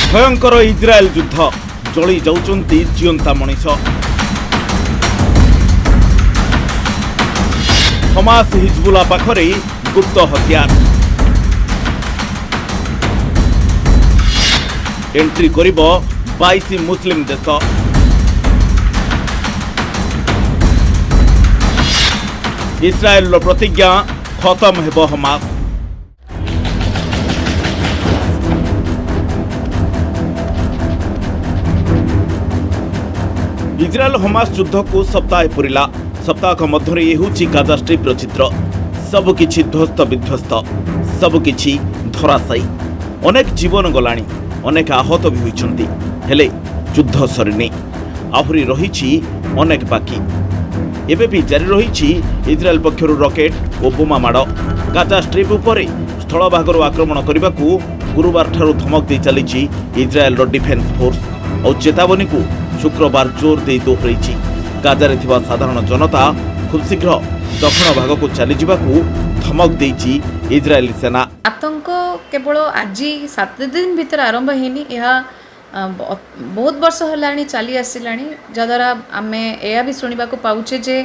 भयंकर इज्राएल युद्ध जली जाउचंती जीवंता मनीष। हमास हिजबुल्ला पाखरे गुप्त हथियार एंट्री करिब 22 मुस्लिम देश। इस्राएल प्रतिज्ञा खत्म हेब हमास। इज्राएल हमास युद्ध को सप्ताह पूरिला। सप्ताह मध्य ये हूँ गाजा स्ट्रिप्र चित्र। सबकि ध्वस्त विध्वस्त, सबकि धराशायी। अनेक जीवन गलाणी, अनेक आहत भी होइछन्ति। हेले युद्ध सरिनी, आहुरी रहिछि अनेक बाकी। एबे भी जारी रहिछि इज्राएल पक्षरु रॉकेट और बोमा माड़। गाजा स्ट्रिप उपरे स्थलभागरु आक्रमण करने गुरुवार ठारू धमक दे चली इज्राएल डिफेन्स फोर्स और चेतावनी को शुक्रवार जोर दे दोहराई। गाजारे थिबा साधारण जनता खूब शीघ्र दक्षिण भाग को चली जावाकू धमक देइछि इज्राएली सेना। आतंक केवल आज 7 दिन भीतर आरंभ हेनी, यह बहुत वर्ष हेलाणी चली आसिलाणी। जद्वारा आमे एया भी सुनिबा को पाउछे जे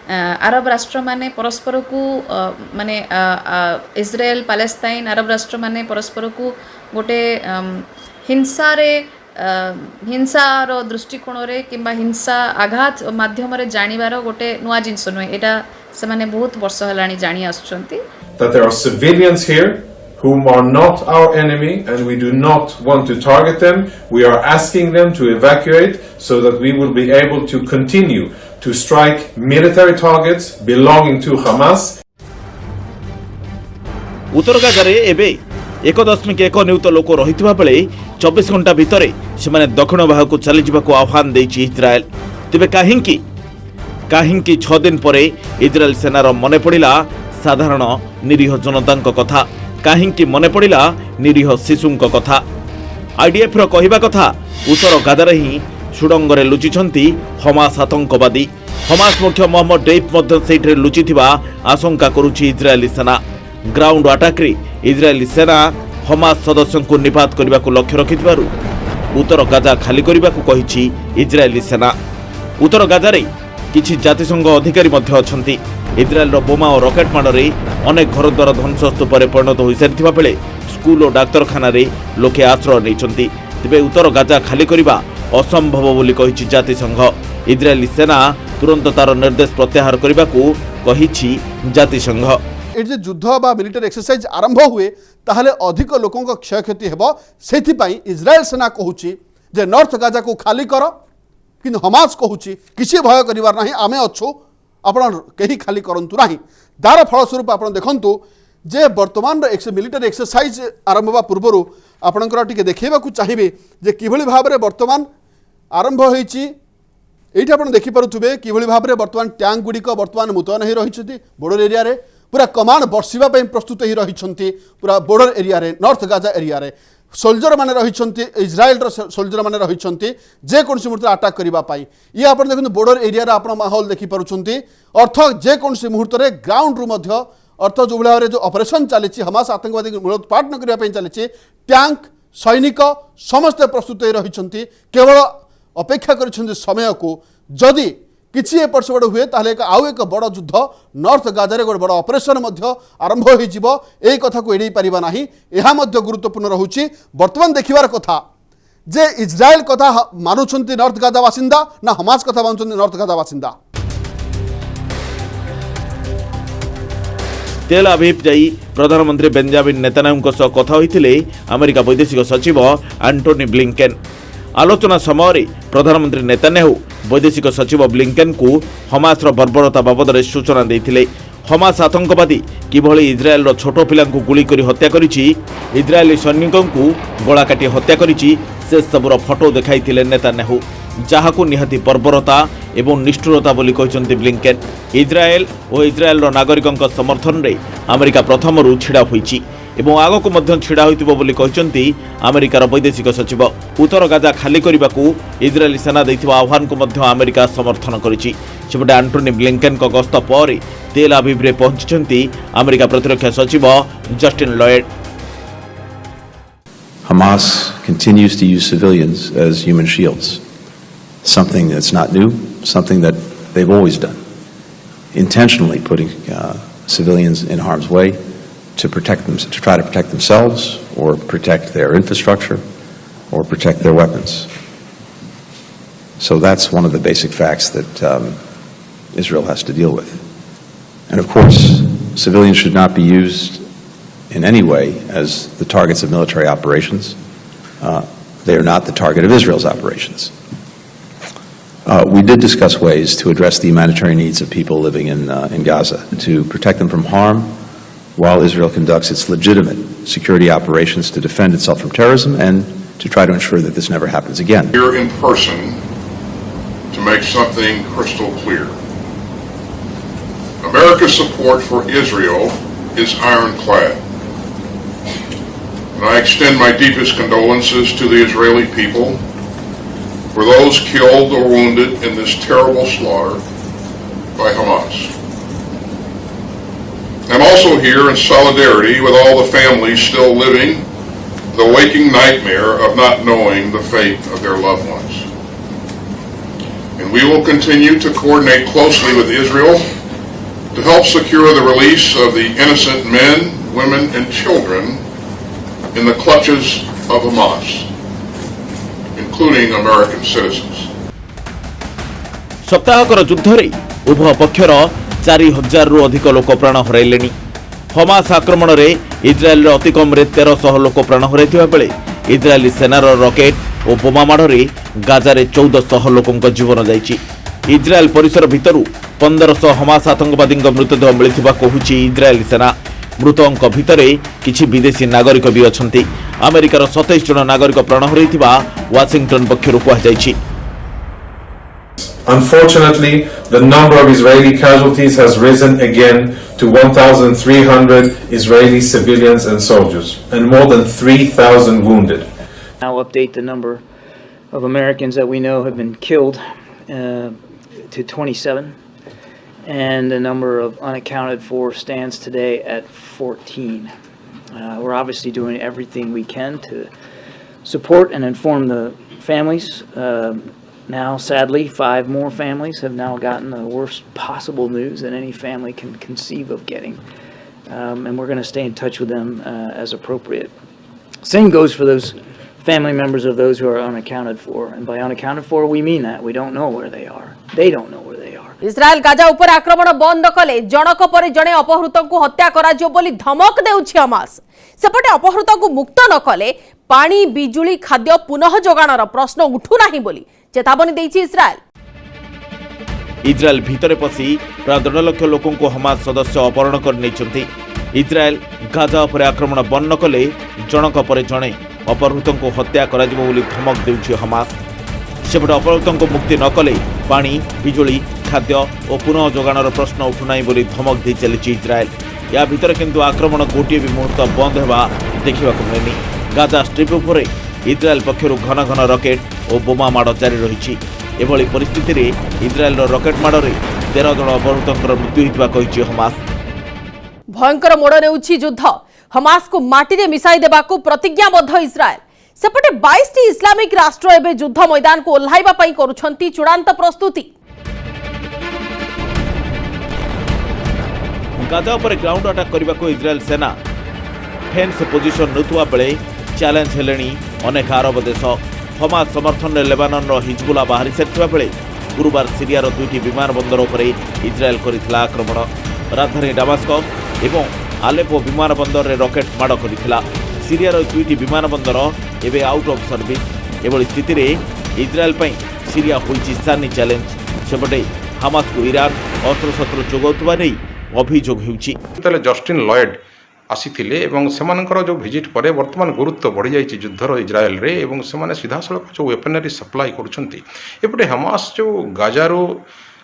अरब राष्ट्र माने परस्पर को माने इज्राएल पैलेस्टाइन अरब राष्ट्र माने परस्पर को गोटे हिंसार दृष्टिकोण रे किंबा हिंसा आघात माध्यम रे जानिबार गोटे नुआ जिंस नुहे। एटा से माने बहुत वर्ष हेलाणी जानि आछंती। That there are civilians here whom are not our enemy and we do not want to target them. We are asking them to evacuate so that we will be able to continue to strike military targets belonging to Hamas. उत्तर गाजारे एबे 1.1 नियुत लोक रहितबा बेले 24 घंटा भितरे सेमाने दक्षिण भाग को चली जिबाको आह्वान देछि इज्राएल। तेबे काहिंकी 6 दिन परे इज्राएल सेनार मने पड़िला साधारण निरीह जनतांक कथा। काहिंकी मने पड़िला निरीह शिशुंक कथा। आईडीएफ रो कहिबा कथा उत्तर गाजारे ही सुडंगरे लुचिछंती हमास आतंकवादी। हमास मुख्य मोहम्मद डेफ मध्य सेठरे लुचिथिबा आशंका करुछि इज्राएली सेना। ग्राउंड अटैक रे इज्राएली सेना हमास सदस्यों को निपात करने को लक्ष्य रखिथिबारु उत्तर गाजा खाली करने को कहिछि इज्राएली सेना। उत्तर गाजारे किछि जातिसंघ अधिकारी मध्य अछंती। इज्राएल रो बोमा और रॉकेट माड़े अनेक घरद्वार ध्वंसस्तूपे परिणत हो सारिथिबा बेले स्कूल और डाक्तरखाना रे लोके आश्रय नैछंती। तेबे उत्तर गाजा खाली करबा असंभव बोली कहिछि जातिसंघ। इज्राएली सेना तुरंत तार निर्देश प्रत्याहार करने को कहिछि जातिसंघ। ये युद्ध बा मिलिटरी एक्सरसाइज आरंभ हुए ताहले अधिक लोकों को क्षयक्षति हेबो। सेथिपाई इज्राएल सेना कहूची जे नॉर्थ गाजा को खाली कर, किंतु हमास कहूची किसी भय करिवार नाही, आमे अच्छु आपण केही खाली करंतु नाही। दार फलस्वरूप आपण देखंतु जे वर्तमान मिलिटरी एक्सरसाइज आरंभ बा पूर्वरु आपणकर टिके देखैबा को चाहिबे जे किभଳି भाबरे वर्तमान आरंभ होईची। एठी आपण देखि पारुथुबे किभଳି भाबरे वर्तमान टैंक गुडिक वर्तमान मुतयन हे रहिछथि बॉर्डर एरिया रे। पूरा कमांड बर्षिबा प्रस्तुत ही रही पूरा बॉर्डर एरिया रे, नॉर्थ गाजा एरिया रे सोल्जर माने रही, इज्राएल सोल्जर माने रही जेकोसी मुहूर्त अटैक करने। ये आप देखते बॉर्डर एरिया रे आप माहौल देखिपुंट। अर्थ जेकोसी मुहूर्त रे ग्राउंड रू अर्थ जो भाव जो ऑपरेशन चली हमास आतंकवादी मूलोत्पाटन करने चली टैंक सैनिक समस्ते प्रस्तुत ही रही। केवल अपेक्षा कर समय को जदि किसी एपट सेपट हुए ताहले आउ एक बड़ युद्ध नॉर्थ गाजारे गोटे बड़ ऑपरेशन आरंभ हो कथा को एड़े पारिबा नाही। एहा मध्य गुरुत्वपूर्ण रहुछि वर्तमान देखिबार कथा जे इज्राएल कथा मानुछंती नॉर्थ गाजा बासिंदा ना हमास कथा मानुछंती नॉर्थ गाजा बासिंदा। तेल अवीव जाई प्रधानमंत्री बेंजामिन नेतान्याहुଙ୍କ सह कथा होइथिले अमेरिका वैदेशिक सचिव एंटोनी ब्लिंकेन। आलोचना समय प्रधानमंत्री नेतान्याहू वैदेशिक सचिव ब्लिंकेन को हमास बर्बरता बाबद सूचना देते। हमास आतंकवादी किभଳି इज्राएल छोट पिला गुली कर हत्या करिछि, इज्राएली सैनिकों को गला काटी हत्या करिछि, से सबुर फोटो देखाइथिले नेतान्याहू, जहाकू निहाती बर्बरता एवं निष्ठुरता बोली कहते ब्लिंकेन। इज्राएल और इज्राएल नागरिकों समर्थन रे अमेरिका प्रथम छिड़ा होइछि एवं आग को मध्य छिड़ा होइतिबो बोली कहते अमेरिकार वैदेशिक सचिव। उत्तर गाजा खाली करने को इज्राएली सेना देथिबा आह्वान को मध्य अमेरिका समर्थन करिछि। सेपटे एंटोनी ब्लिंकेन को गस्त पर तेल अवीव रे पहुंचि अमेरिका प्रतिरक्षा सचिव Justin Lloyd. Hamas continues to use civilians as human shields, something that's not new, something that they've always done, intentionally putting civilians in harm's way to protect them, to try to protect themselves or protect their infrastructure or protect their weapons. So that's one of the basic facts that Israel has to deal with. And of course, civilians should not be used in any way as the targets of military operations. They are not the target of Israel's operations. We did discuss ways to address the humanitarian needs of people living in Gaza, to protect them from harm while Israel conducts its legitimate security operations to defend itself from terrorism and to try to ensure that this never happens again. Here in person to make something crystal clear. America's support for Israel is ironclad. And I extend my deepest condolences to the Israeli people for those killed or wounded in this terrible slaughter by Hamas. I'm also here in solidarity with all the families still living the waking nightmare of not knowing the fate of their loved ones. And we will continue to coordinate closely with Israel to help secure the release of the innocent men, women, and children in the clutches of Hamas, including American citizens. ସପ୍ତାହକର ଯୁଦ୍ଧରେ ଉଭୟ ପକ୍ଷର 4,000ରୁ ଅଧିକ ଲୋକ ପ୍ରାଣ ହରାଇଲେଣି। Hamas ଆକ୍ରମଣରେ ଇସ୍ରାଏଲର ଅତି କମ୍ରେ 1,300 ଲୋକ ପ୍ରାଣ ହରାଇଥିବା ବେଳେ ଇସ୍ରାଏଲି ସେନାର ରକେଟ୍ ଓ ବୋମା ମାଡ଼ରେ ଗାଜାରେ 1,400 ଲୋକଙ୍କ ଜୀବନ ଯାଇଛି। ଇସ୍ରାଏଲ ପରିସର ଭିତରୁ 1,500 ହମାସ ଆତଙ୍କବାଦୀଙ୍କ ମୃତଦେହ ମିଳିଥିବା କହୁଛି ଇସ୍ରାଏଲି ସେନା। ମୃତଙ୍କ ଭିତରେ କିଛି ବିଦେଶୀ ନାଗରିକ ବି ଅଛନ୍ତି। ଆମେରିକାର 27 ଜଣ ନାଗରିକ ପ୍ରାଣ ହରାଇଥିବା ୱାଶିଂଟନ ପକ୍ଷରୁ କୁହାଯାଇଛି। Unfortunately, the number of Israeli casualties has risen again to 1,300 Israeli civilians and soldiers, and more than 3,000 wounded. I'll update the number of Americans that we know have been killed to 27, and the number of unaccounted for stands today at 14. We're obviously doing everything we can to support and inform the families. Now, sadly, 5 more families have now gotten the worst possible news that any family can conceive of getting. And we're going to stay in touch with them as appropriate. Same goes for those family members of those who are unaccounted for. And by unaccounted for, we mean that. We don't know where they are. They don't know where they are. Israel Gaza उपर आक्रमण बंद कले जनक पर जणे अपहृतଙ୍କୁ हत्या कराजियो बोली धमक देउछि Hamas. सेपटे अपहृतଙ୍କୁ मुक्त न कले पानी बिजुली खाद्य पुनः जोगाणर प्रश्न उठु नाही बोली चेतावनी देइछि इस्राएल। इस्राएल भितरे पसी प्राय 1.5 लाख लोकंको हमास सदस्य अपहरण कर नेइछन्ति। इस्राएल गाजा उपर आक्रमण बंद न कले जनक पर जणे अपहृतଙ୍କୁ हत्या कराजियो बोली धमक देउछि हमास। सेपटे अपहृतଙ୍କୁ मुक्ति न कले पानी बिजुली खाद्य और पुनः जोगाणर प्रश्न उठुनाई बोली धमक दे चली इस्राएल। या भितर किंतु आक्रमण गोटे भी मुहूर्त बंद होगा देखा मिलनी। गाजा स्ट्रिप उपर इस्राएल पक्षर घन घन रकेट और बोमा माड़ जारी रही। एभली परिस्थिति रे इस्राएल रकेट माड़े 13 जन अपहृतंकर मृत्यु होइछि हमास। भयंकर मोड़ नेउछि युद्ध हमास को माटी रे मिसाई देबाकू प्रतिज्ञाबद्ध इस्राएल। सेपटे 22टी इस्लामिक राष्ट्र एबे युद्ध मैदान को ओल्हाइबा पई करूछंती चूड़ांत प्रस्तुति। गाजा पर ग्राउंड अटैक करने को इस्राएल सेना फेन्स पोजिशन नेउथुवा बेले चैलेंज हेलेनी अनेक अरब देश। हमास समर्थन में लेबानन हिजबुल्ला बाहरी सारिथिबा बेले गुरुवार सीरियार 2टी विमान बंदर उपर इस्राएल करिथिला आक्रमण। राजधानी डामास्कस एवं आलेपो विमान बंदर रे रॉकेट माड़ करिथिला। सीरियार 2टी विमान बंदर एबे आउट ऑफ सर्विस। एभली स्थिति रे इस्राएल पई सीरिया होइछि सानी चैलेंज। सेपटे हमास को ईरान अस्त्रशस्त्र जोगाउथुबा नै अभियोग होउछि। जस्टिन लॉयड आसीथिले एवं सेमानकर जो विजिट परे वर्तमान गुरुत्व बढ़ी जाइछि युद्धर इज्राएल रे एवं सेमाने सीधासलख जो वेपनरी सप्लाई करूछंती। एपटे हमास जो गाजारो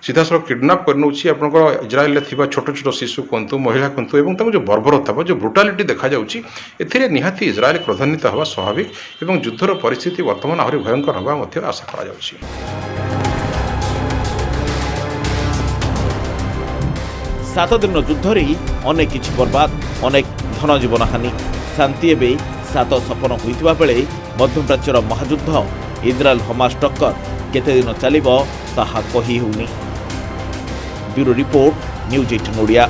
सीधासलख किडनैप करनउछि आपनकर इज्राएल रे थिबा छोट छोट शिशु कोंतु महिला कोंतु एवं ताको जो बर्बरता जो ब्रुटालिटी देखा जाउछि एथिरे निहाती इज्राएल क्रोधान्वित हवा स्वाभाविक एवं युद्धर परिस्थिति वर्तमान आहुरी भयंकर हवा मध्ये आशा करा जाउछि। 7 दिन युद्ध रे अनेक किछि बर्बाद अनेक धन जीवन हानि शांति एवं ସାତ ସପନ ହୋଇଥିବା ବେଳେ ମଧ୍ୟପ୍ରାଚ୍ୟର ମହାଯୁଦ୍ଧ ଇସ୍ରାଏଲ ହମାସ ଟକ୍କର କେତେ ଦିନ ଚାଲିବ ତାହା କହି ହେଉନି। Bureau report, news 18 Odia.